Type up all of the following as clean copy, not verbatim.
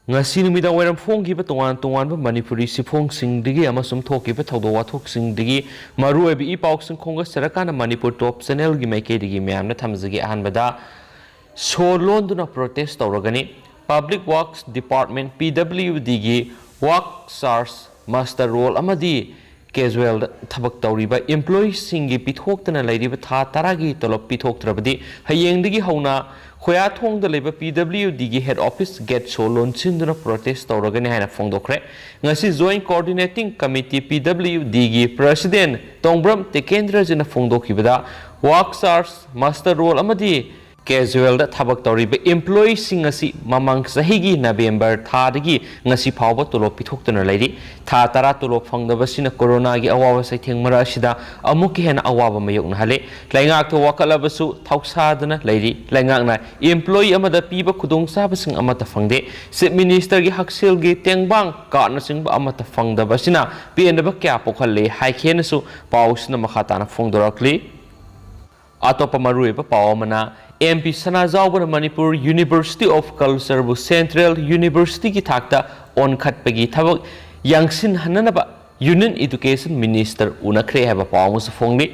ngasi numida wairam phonggiba tongan Manipuri sifhongsingdagi amasum thokiba thawdo wathoksingdagi maruoibi ipaoksing khonga sarakana Manipur top channel gi maikeidagi myamna thamjagi ahanbada solonduna protest tawragani Public Works Department PWD gi work SARS master role amadi casual thabak tawriba employees singi pithoktana lairiba tha taragi tolop pithoktrabadi hayengdagi hauna khoya thongda leba PWD gi head office get solon chinduna protest tawragani haina phongdokre ngasi joint coordinating committee PWD gi president Tongbram Tekendra jina phongdokibada work SARS master role amadi casual da thabak tawriba employees sing asi mamang sahigi November thadagi ngasi phawba tolop pithoktana lairi tha tara tolop phangdaba sina corona gi awawa sai thengmara asida amuk hen awaba mayokna hale laingak to wakalabasu thausadana lairi laingak na employee amada piba khudong sabasing amata phangde chief minister gi haksel gi tengbang ka na sing amata phangdaba sina pendaba kya pokhalle haikhenasu pausna makhatana phongdorakli atopa maruiba pawamana MP Sanajawbana Manipur University of Culture bu Central University ki thakta on khatpagi thabak yangsin hananaba Union Education Minister unakhre haba pawmus phongni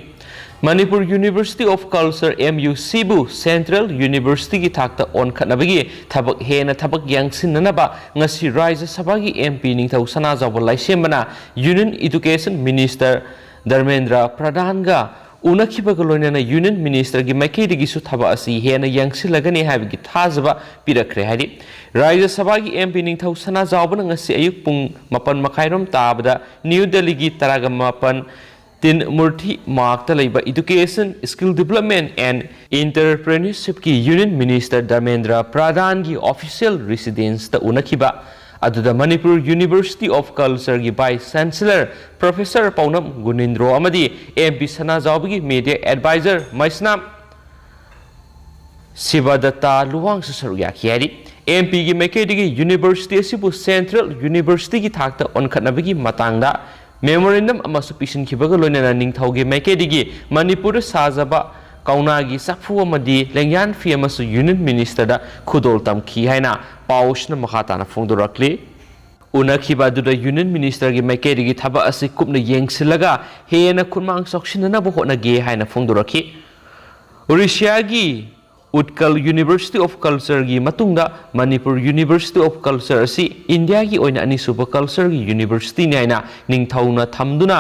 Manipur University of Culture MUC bu Central University ki thakta on khatnabagi thabak hena thabak yangsin nanaba ngasi Rajya Sabha gi MP ningthau Sanajawba laisembana Union Education Minister Dharmendra Pradhan ga unakibaga loinana Union Minister gi maikeidagi su thaba asi hena yangsilagani habigi thajaba pirakre hari Rajya Sabha gi MP ningthau Sanajawbana ngasi ayuk pung 7:30 tabada New Delhi gi taraga 8 tin murthi markta leiba Education Skill Development and Entrepreneurship ki Union Minister Dharmendra Pradhan gi official residence ta unakiba aduda Manipur University of Culture gi Vice Chancellor Professor Paunam Gunindro amadi MP Sanajawba gi Media Advisor Maisnam Sivadatta Luwang Sasaruya khiyari MP gi maikeidagi University asibu Central University gi thakta onkhatnabagi matangda memorandum amasu pisin khibaga loinana ningthau gi maikeidagi Manipur sajaba kaunagi sakfu amadi lengyan fi amasu Union Minister da khudol tamkhi haina pausna makhatana phongdorakli unakhiba duda Union Minister gi maikeidagi thaba asi kupna yengsilaga hena khunmang soksinana bo hona ge haina phongdorakhi Orissa gi Utkal University of Culture gi matungda Manipur University of Culture asi India gi oina anisuba culture gi university ni haina ningthauna thamduna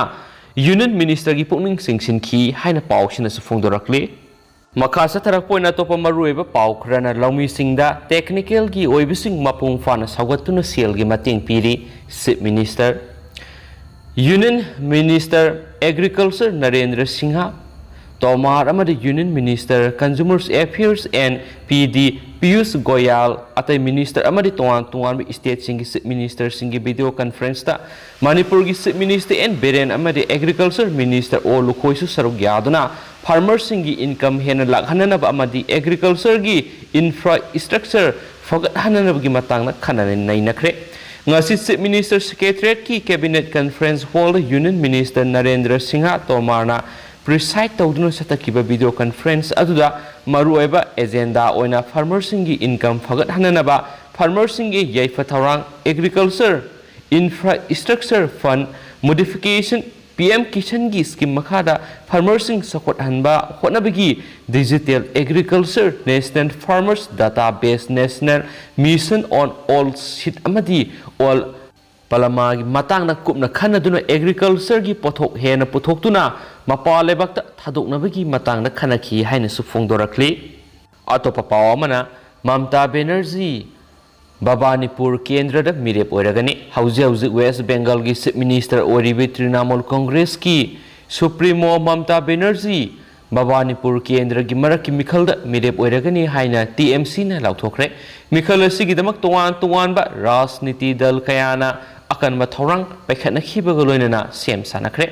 Union Minister gi pokning singsin khi haina pausina su phongdorakli Makasa tarak poina topa maruiba pau khrana laumi singda technical gi oibising mapung fana sagatuna sel gi mating piri Chief Minister Union Minister Agriculture Narendra Singha Tomar amadi Union Minister Consumers Affairs and PD Piyush Goyal atai Minister amadi tuan state singi Chief Minister singi video conference ta Manipur gi Chief Minister and Beren amadi Agriculture Minister o lukhoisu saruk yaduna farmers singi income hena lakhanana amadi agriculture gi infrastructure fagat hanana gi matangna khanana nainakre ngasi Chief Minister Secretariat ki Cabinet Conference Hall Union Minister Narendra Singha Tomarna preside tawduna satakiba video conference aduda maruaiba agenda oina farmers singi income fagat hanana farmers singi yaifa thawrang agriculture infrastructure fund modification PM Kishan gi scheme makhada farmers sing support hanba honabagi digital agriculture national farmers database national mission on all seed amadi all palama gi matang na kupna khanaduna agriculture gi pothok hena puthok mapa lebakta thadoknabagi matang na khanaki haina su phongdorakli atopa pawamana Mamta Banerjee Babanipur Kendra da mirep oiragani hauji West Bengal gi Chief Minister oribi Trinamool Congress ki Supremo Mamta Banerjee Babanipur Kendra gi maraki mikhal da mirep oiragani haina TMC na lauthokre mikhal asigi damak tuan ba rajniti dal kayana akan mathorang paikhatna khibaga loinana sem sanakre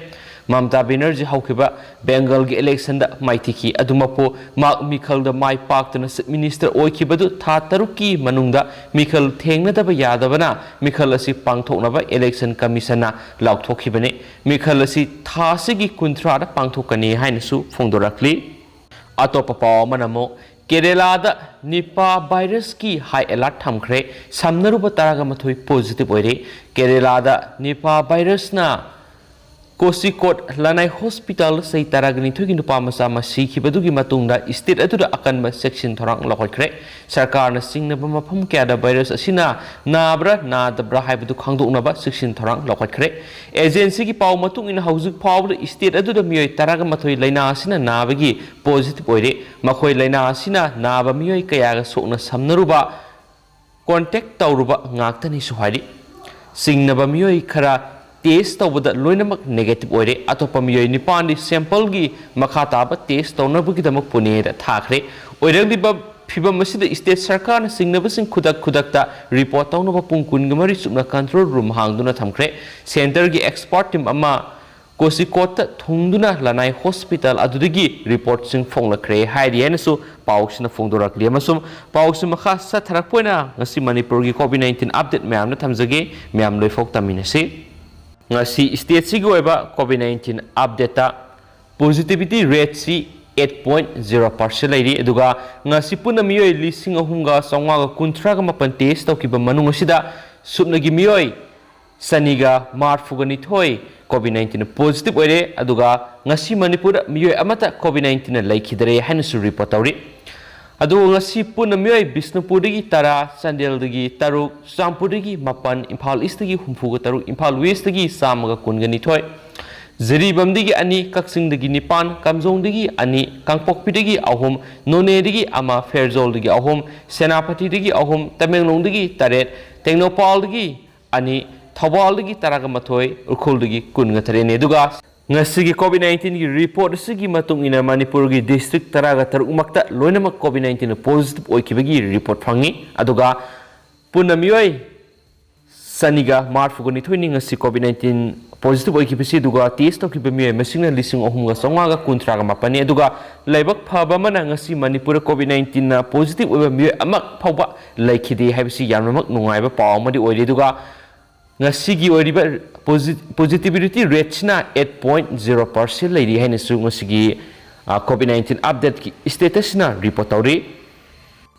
Mamta Banerjee haukiba Bengal gi election da maithiki adumapo mak mikhal da mai paktuna Minister oikibadu tha taruki manungda mikhal thengna daba yadabana mikhal asi pangthoknaba election commission na laukthokibane mikhal asi thasigi kunthra da pangthokani hainasu phongdorakli atopa paw manamo Kerala Nipah virus ki high alert thamkhre samnaruba taraga mathoi positive oire Kerala Nipah virus na Kosikot Lanai Hospital say taragani thugi nupa masa masi khibadugi matungda state atuda akanba section thorang lokhre sarkar na singnaba mafam kya da virus asina nabra nadabra haibadu khangdoknaba section thorang lokhre agency ki paw matung in haujuk paw state atuda miyoi taraga mathoi laina asina nabagi positive oire makhoi laina asina naba miyoi kaya ga sokna samnaruba contact tawruba ngaktani suhari singnaba miyoi khara test tawbada loinamak negative oire atopa miyoi nipani sample gi makha taba test tawnabugi damak pune da thakre oirangdiba phibam asida state sarkar na singnabasing khudakta report tawnaba pungkun gamari subna control room hangduna thamkre center gi expert team ama Kosikot thungduna lanai hospital adudagi report sing fonglakre hairi enasu pauksina fongdorakli amasum pauksima kha sa tharakpoina ngasi manipur gi covid-19 update myam na thamjage myam loifok taminase ngasi state sigi oiba covid-19 update positivity rate si 8.0% lairi aduga ngasi puna miyoi lising ahunga sangwa kunthra ga mapan test tawkiba manung asida subnagi miyoi saniga marfugani thoi covid-19 positive oire aduga ngasi manipur miyoi amata covid-19 laikhidare hanasu report tawri adu ngasi puna miyoi bisnupur dagi tara sandel dagi taruk sampur dagi mapan imphal east dagi humfuga taruk imphal west dagi samaga kungani thoi Ziribam digi ani kaksing dagi nipan kamjong dagi ani kangpokpi dagi ahom none dagi ama ferzol dagi ahom senapati dagi ahom tamenglong dagi taret tengnopal dagi ani thawal dagi taraga mathoi urkhul dagi kunga tharene duga ngasi covid-19 gi report sigi matung ina manipur gi district taraga taruk makta loinamak covid-19 positive oikibagi report phangi aduga punamiyoi saniga marfugoni thoini ngasi covid-19 positive oikibasi duga test of miyoi masingna lising ohumga songaga kuntraga mapani aduga laibak phaba mana ngasi manipur covid-19 na positive oiba miyoi amak phawba laikhide haibisi yamnamak nungaiba pawmadi oire duga ngasigi oriba positivity rate na 8.0% lairi haina su ngasigi covid-19 update ki status na report tawri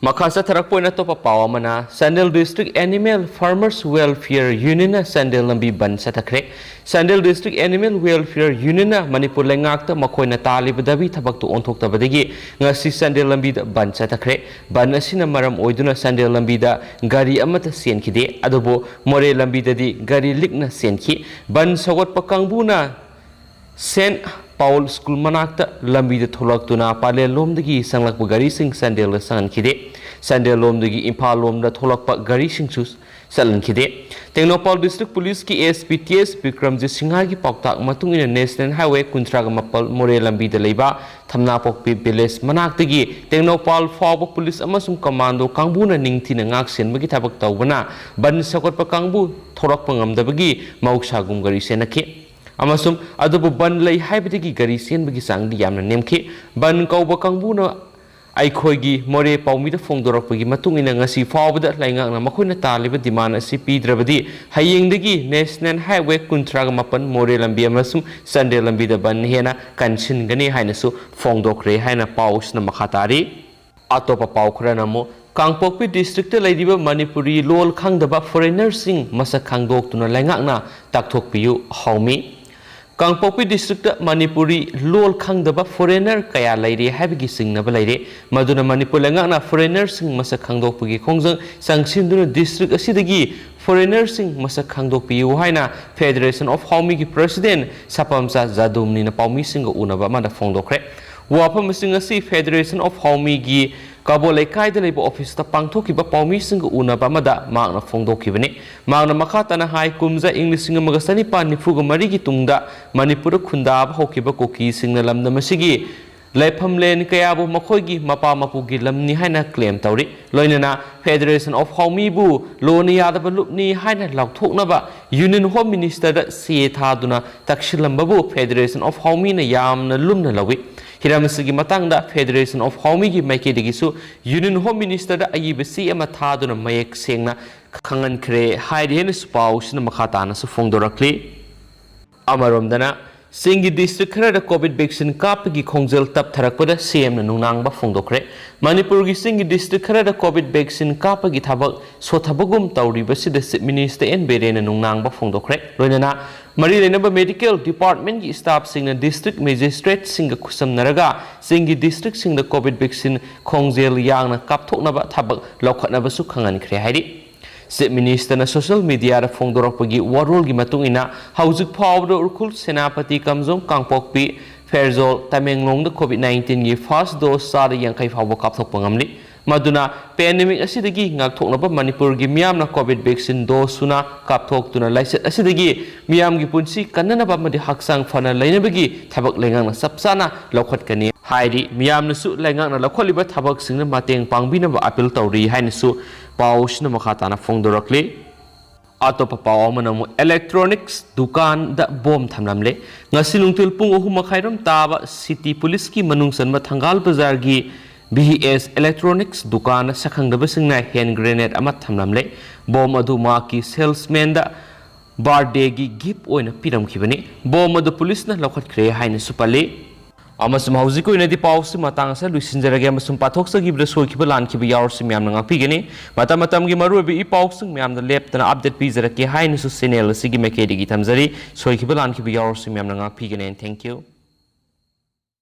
makhasa tharak poina topa pawamana Sandel district animal farmers welfare union na Sandel lambi ban satakre Sandel district animal welfare union na manipur lengakta makoina talibadabi thabak tu onthok tabadagi ngasi Sandel lambi da ban satakre ban asina maram oiduna Sandel lambi da gari amata senkhide adubo more lambi dadi gari likna senki ban sagot pakangbu na Saint Paul School manakta lambi da tholak tuna pale lom dagi sanglak gari sing Sandel la san khide Sandel lom dagi Imphal lom da tholak pa gari sing sus salan khide Tengnopal district police ki SPTS Bikramjit Singha gi paktak matung ina national highway kuntraga mapal more lambi da leiba thamna pokpi village manakta gi Tengnopal fawba police amasum commando kangbu na ningthina ngak sen bagi thabak tawbana ban sakot pa kangbu thorak pangam da bagi mauksa gum gari senakhe amasum adubu ban lei haibadagi gari senbagi sangdi yamna nemkhe ban kauba kangbuna aikhoigi more paumi da fongdorakpagi matungina ngasi fawbada laingakna makoina taliba demand asi pidrabadi hayengdagi national highway kuntraga mapan more lambi amasum Sunday lambi da ban hena kansin gani hainasu fongdokre haina pausna makhatari atopa paukhra namo Kangpokpi district laidiba manipuri lol khangdaba foreigner sing masa khangdok tuna laingakna takthokpiyu haumi Kangpokpi district manipuri lol khangdaba foreigner kaya laire habigi singnaba laire maduna manipur langakna foreigner sing masa khangdokpagi khongjang sangsinduna district asidagi foreigner sing masa khangdokpi haina Federation of Haumi gi president Sapamsa Jadumni na paumi singa unaba mada fongdokre wapam sing asi Federation of Haumi gi Kabol kai da leiba office ta pangthokiba paumi sing unaba mada magna fongdokibani magna makhatana hai kumza english sing magasani pan nifuga mari gi tungda manipur khunda hokiba koki sing na lamda masigi laifam len kayabu makhoigi mapa mapugi lamni haina claim tawri loinana Federation of Haumi bu loni yadaba lupni haina laukthoknaba Union Home Minister da se thaduna takshilamba Federation of Haumi na yamna lumna lawi Hiramsigi matangda Federation of Haumi gi maikedigisu Union Home Minister da ayibasi ama thaduna mayek sengna khangan khre haidhen spaus na makhatana su fongdorakli amaromdana सिंगी district खरदा Covid vaccine कापगी खोंजेल तपथरकपदा CM नुंगनांगबा फोंदोखरे मणिपुर की सिंगी district खरदा कोविड वैक्सीन कापगी थबक सोथबगुम तौरिबसिदा चीफ मिनिस्टर एन बेरेन नुंगनांगबा फोंदोखरे लोइनना मरी लेनबा मेडिकल डिपार्टमेंट की स्टाफ सिंगना डिस्ट्रिक्ट मजिस्ट्रेट सिंग खुसमनरगा सिंगी डिस्ट्रिक्ट सिंगदा कोविड वैक्सीन खोंजेल यांगना कापथोकनबा थबक लौखटनबसु खंगनख्रे हाइरि चीफ मिनिस्टर सोशल मीडिया फोंदोरपगी वारोल की मतुंगिना हौजिक फावद उरखुल सेनापति कमजों कांगपोकपी फेरजोल तमेंगलोंग कोविड-19 की फर्स्ट डोज साद यांखै फाव कापथोकपा ngamli maduna pandemic asidagi ngakthoknaba manipur gi miyamna covid vaccine dose suna kapthoktuna laiset asidagi miyam gi punsi kannanaba madi haksang fana lainabagi thabak lengang sapsana lokhatkani hairi miyamna su lengang na lokholiba thabak singna mateng pangbinaba appeal tawri hainisu pausna makhatana phongdorakli atop paw manamu electronics dukan da bom thamlamle ngasi lungtil pung 3 makhairam taba city police ki manungsanma thangal bazar gi BES electronics dukan sakhangdabasingna hand grenade ama thamlamle bom adu ma ki salesman da birthday gi gift oina piramkhibani bom adu police na lokhatkre haina supali amasum hauziko inadi pawsi matang sa luisinjarage amasum pathoksagibre soikiba lankhiba yaursi myamna ngakpigani matam gi marubi i pawsing myamna leptana update pijarake haina su channel sigi mekedi gi thamjari soikiba lankhiba yaursi myamna ngakpigani. Thank you.